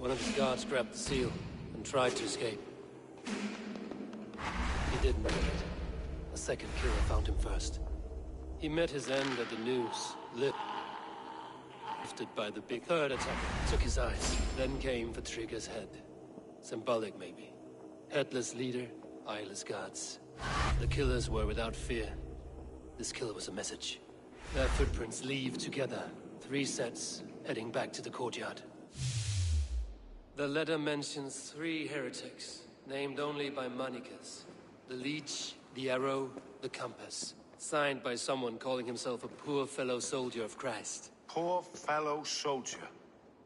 One of his guards grabbed the seal and tried to escape. He didn't make it. A second killer found him first. He met his end at the noose, lifted by the big third attack, took his eyes, then came for Trigger's head. Symbolic, maybe. Headless leader, eyeless guards. The killers were without fear. This killer was a message. Their footprints leave together. 3 sets, heading back to the courtyard. The letter mentions 3 heretics, named only by Manikas. The Leech, the Arrow, the Compass. Signed by someone calling himself a poor fellow soldier of Christ. Poor fellow soldier.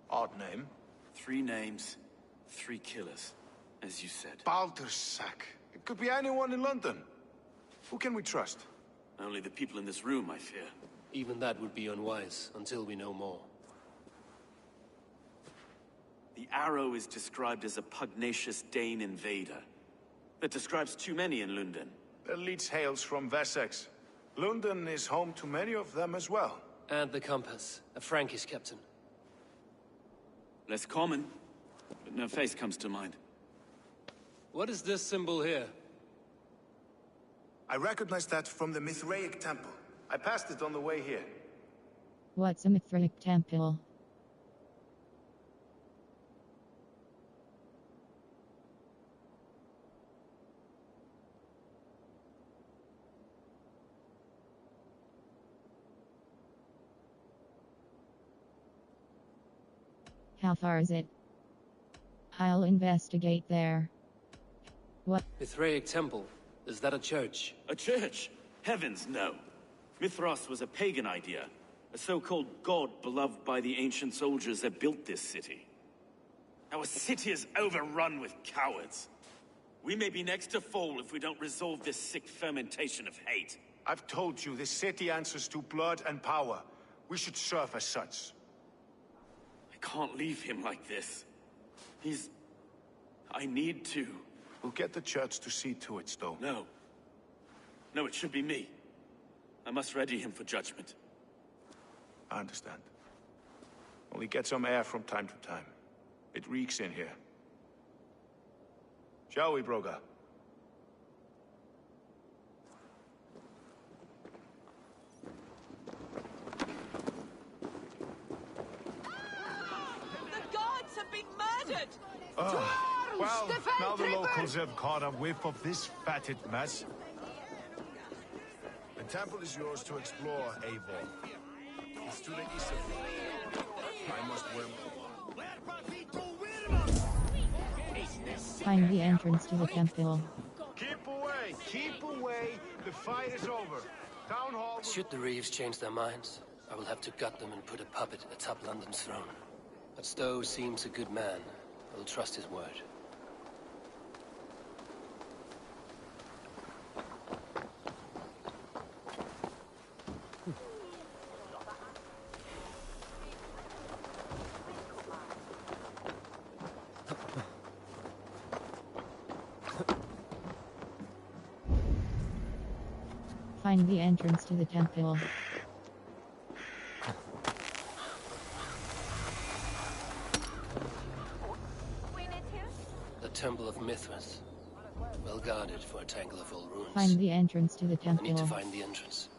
Odd name. 3 names, 3 killers, as you said. Baldersack. It could be anyone in London. Who can we trust? Only the people in this room, I fear. Even that would be unwise, until we know more. The Arrow is described as a pugnacious Dane invader. That describes too many in London. The Leech hails from Wessex. London is home to many of them as well. And the Compass, a Frankish captain. Less common, but no face comes to mind. What is this symbol here? I recognize that from the Mithraic temple. I passed it on the way here. What's a Mithraic temple? How far is it? I'll investigate there. What? Mithraic temple. Is that a church? A church? Heavens, no. Mithras was a pagan idea. A so-called god beloved by the ancient soldiers that built this city. Our city is overrun with cowards. We may be next to fall if we don't resolve this sick fermentation of hate. I've told you, this city answers to blood and power. We should serve as such. I can't leave him like this. I need to. We'll get the church to see to it, Stowe. No. No, it should be me. I must ready him for judgment. I understand. Only get some air from time to time. It reeks in here. Shall we, Broga? The gods have been murdered! Well, now the locals have caught a whiff of this fatted mess. The temple is yours to explore, Eivor. It's to the east of you. I must win. Find the entrance to the temple. Keep away! Keep away! The fight is over. Town hall... Should the Reeves change their minds, I will have to gut them and put a puppet atop London's throne. But Stowe seems a good man. I will trust his word. Find the entrance to the temple. The Temple of Mithras. Well guarded for a tangle of old ruins. Find the entrance to the I temple. need to find the entrance.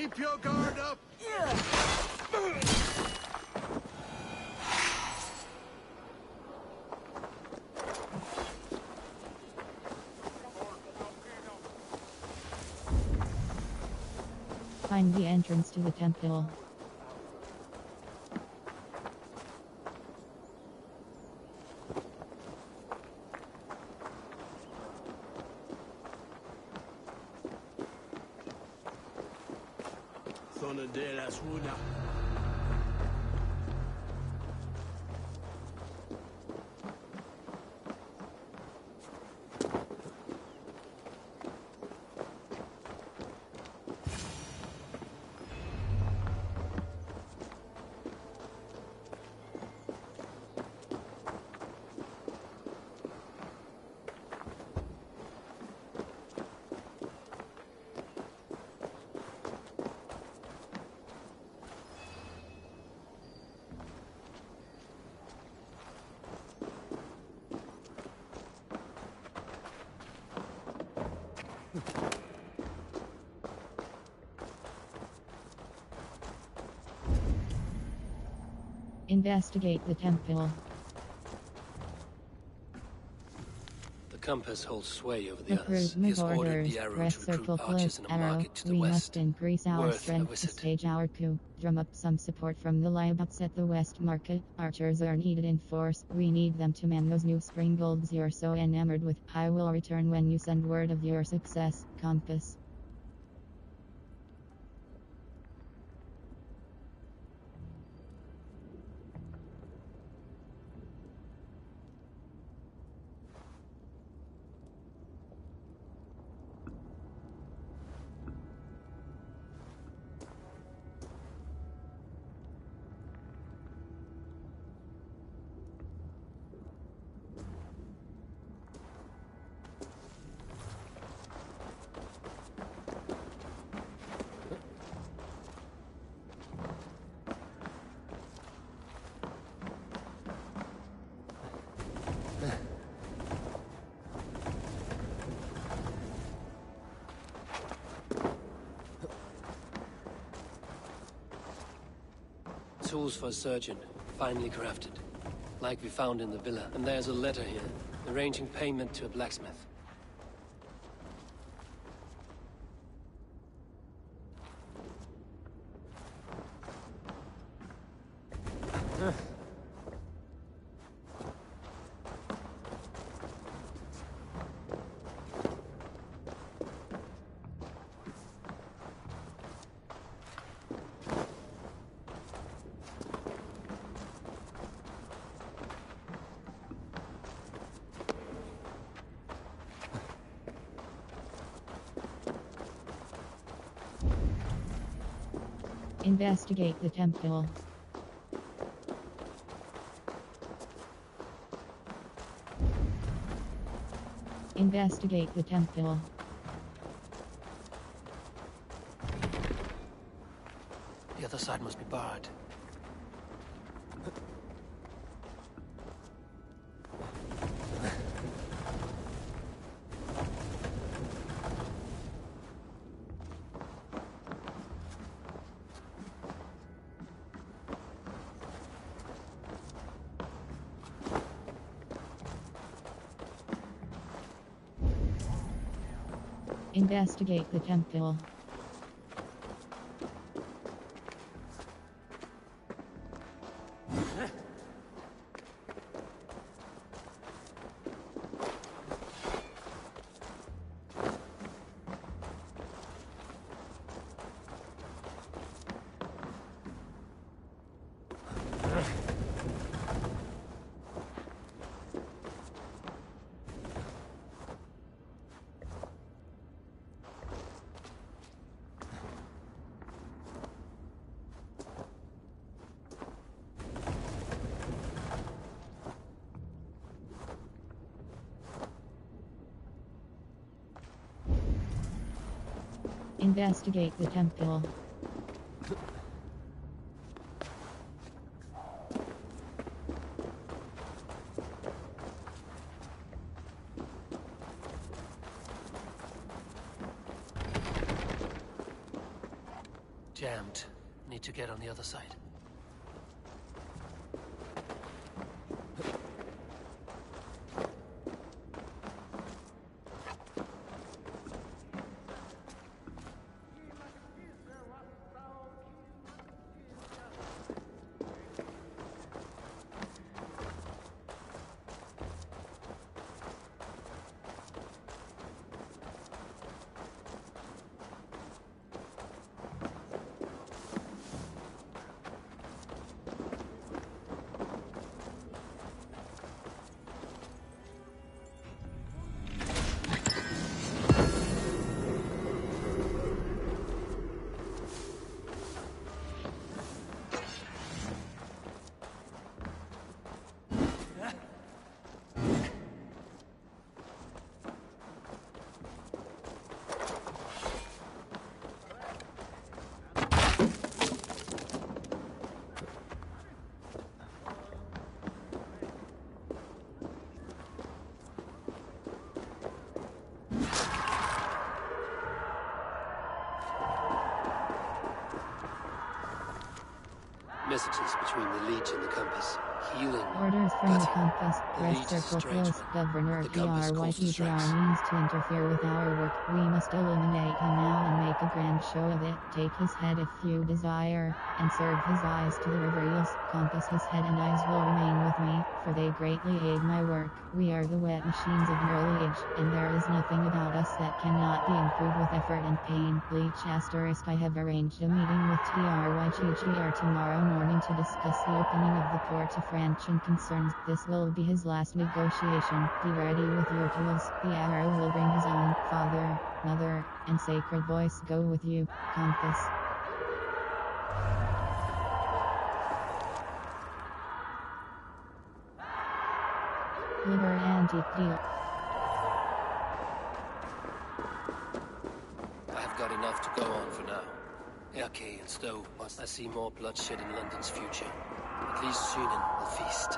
Keep your guard up! Find the entrance to the temple. Zona de la Suna. Investigate the temple. The compass holds sway over the others. He Recruitment has ordered orders. the arrow Press to recruit circle archers plus in a arrow. market to the We west. must increase our Worth a strength to visit. stage our coup. Drum up some support from the Liabats at the west market. Archers are needed in force. We need them to man those new springalds you're so enamored with. I will return when you send word of your success. Compass. Tools for a surgeon, finely crafted. Like we found in the villa. And there's a letter here, arranging payment to a blacksmith. Investigate the temple. Investigate the temple. The other side must be barred. Investigate the temple. Investigate the temple. jammed. Need to get on the other side. Messages between the Leech and the Compass. Healing. Orders from the Gutting. Compass. The Press Leech is a circle strange close. one. Governor The Compass calls the strikes. means to interfere with our work. We must eliminate him now and make a grand show of it. Take his head if you desire, and serve his eyes to the reveals. Compass, his head and eyes will remain with me, for they greatly aid my work. We are the wet machines of an early age, and there is nothing about us that cannot be improved with effort and pain. Leech *, I have arranged a meeting with TRYGGR tomorrow morning to discuss the opening of the port to Franchen concerns. This will be his last negotiation. Be ready with your tools. The arrow will bring his own father, mother, and sacred voice go with you. Compass. Liber Antique Deal. I have got enough to go on for now. Airkay and Stowe, but I see more bloodshed in London's future. At least Shunin will feast.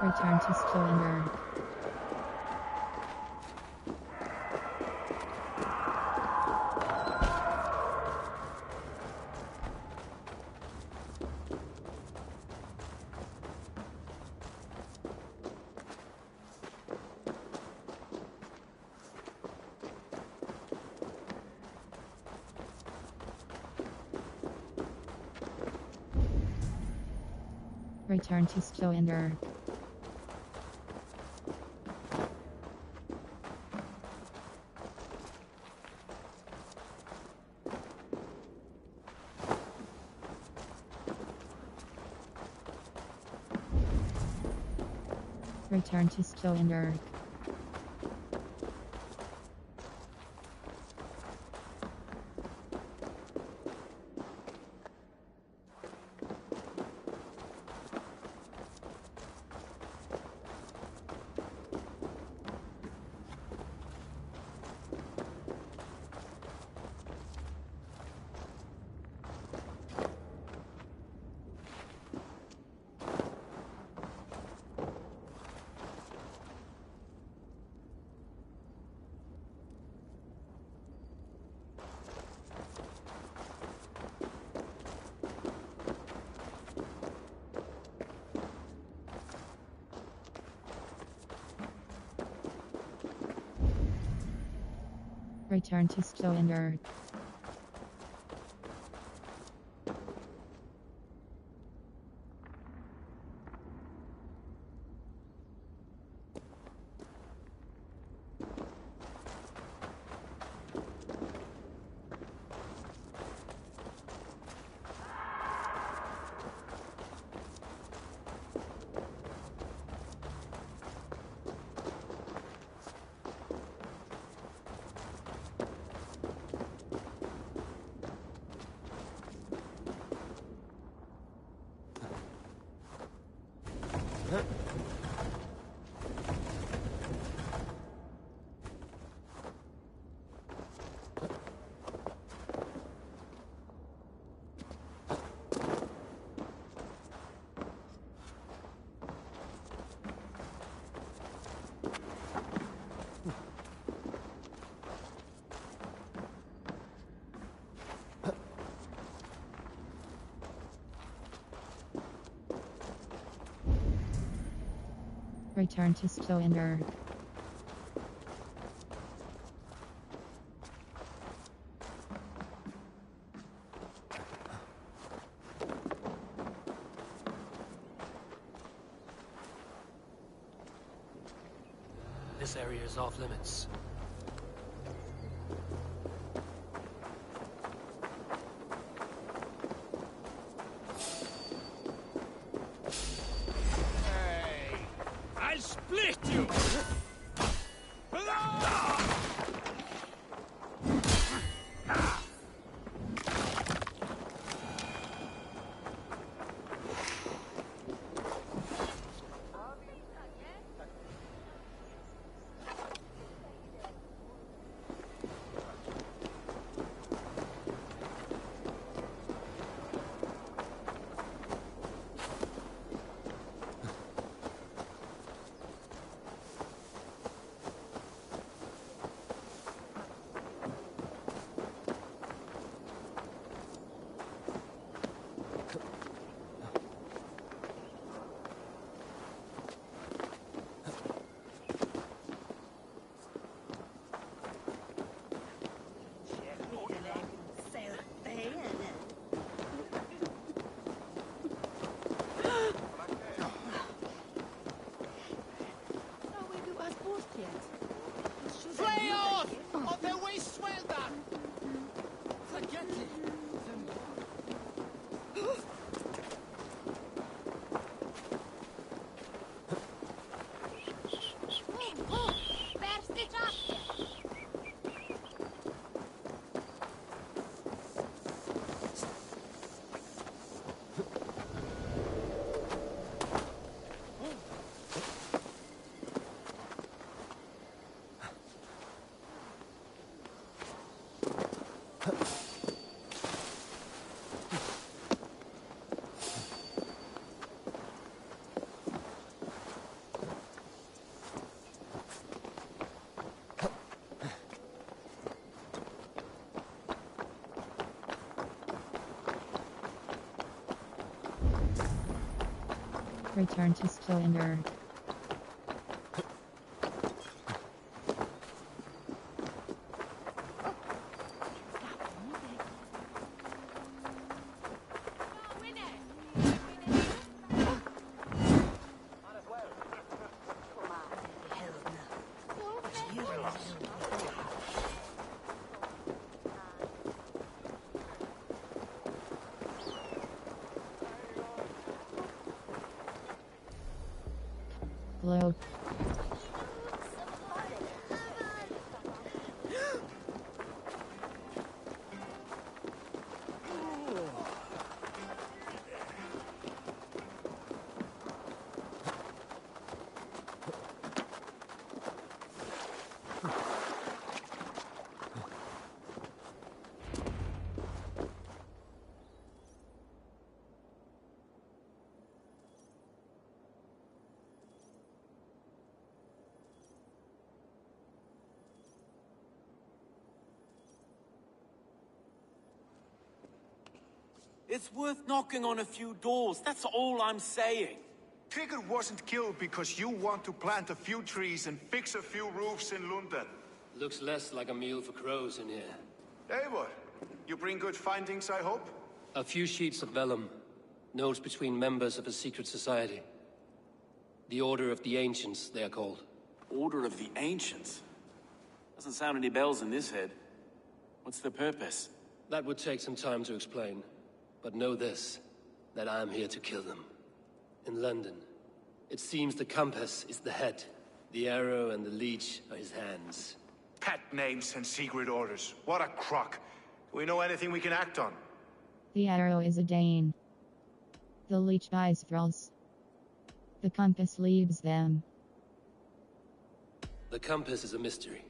Return to Stoenberg. Return to Stoenberg. Return to Stoenberg. Return to Stoenberg. Return to Stoner. This area is off limits. Hey! I'll split you! Flay off! On their way swelda! Forget it! Return to Stoner. Globe. It's worth knocking on a few doors, that's all I'm saying. Trigger wasn't killed because you want to plant a few trees and fix a few roofs in London. Looks less like a meal for crows in here. Eivor, you bring good findings, I hope? A few sheets of vellum. Notes between members of a secret society. The Order of the Ancients, they are called. Order of the Ancients? Doesn't sound any bells in this head. What's the purpose? That would take some time to explain. But know this, that I am here to kill them. In London, it seems the compass is the head. The arrow and the leech are his hands. Pet names and secret orders. What a crock. Do we know anything we can act on? The arrow is a Dane. The leech buys thralls. The compass leads them. The compass is a mystery.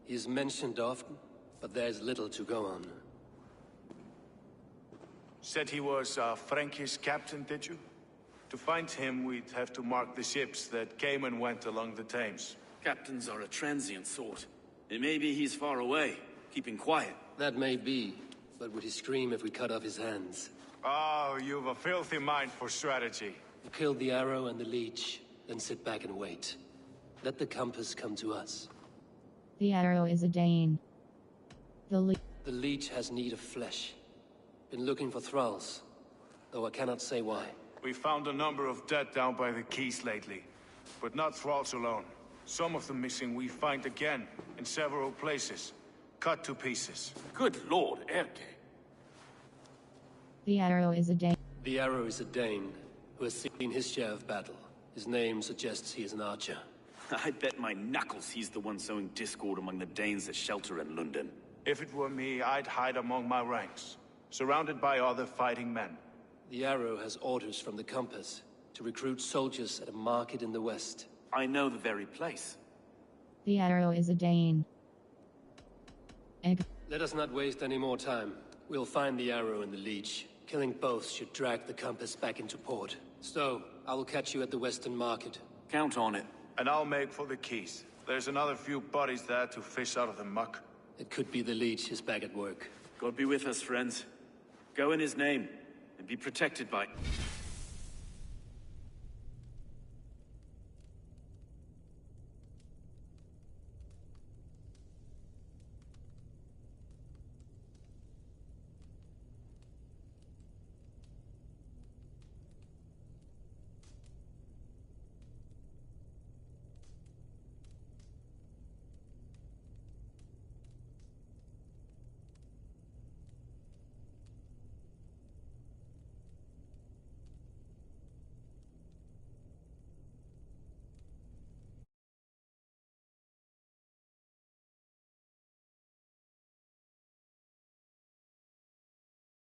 He is mentioned often, but there's little to go on. Said he was a Frankish captain, did you? To find him, we'd have to mark the ships that came and went along the Thames. Captains are a transient sort. It may be he's far away, keeping quiet. That may be, but would he scream if we cut off his hands? Oh, you've a filthy mind for strategy. You killed the arrow and the leech. then sit back and wait. Let the compass come to us. The arrow is a Dane. The leech has need of flesh. Been looking for thralls, though I cannot say why. We found a number of dead down by the quays lately, but not thralls alone. Some of the missing we find again in several places, cut to pieces. Good lord, Erke. The arrow is a Dane. The arrow is a Dane who has seen his share of battle. His name suggests he is an archer. I bet my knuckles he's the one sowing discord among the Danes that shelter in London. If it were me, I'd hide among my ranks, surrounded by other fighting men. The arrow has orders from the compass to recruit soldiers at a market in the west. I know the very place. The arrow is a Dane. Let us not waste any more time. We'll find the arrow and the leech. Killing both should drag the compass back into port. So, I will catch you at the western market. Count on it. And I'll make for the quays. There's another few bodies there to fish out of the muck. It could be the leech is back at work. God be with us, friends. Go in his name, and be protected by...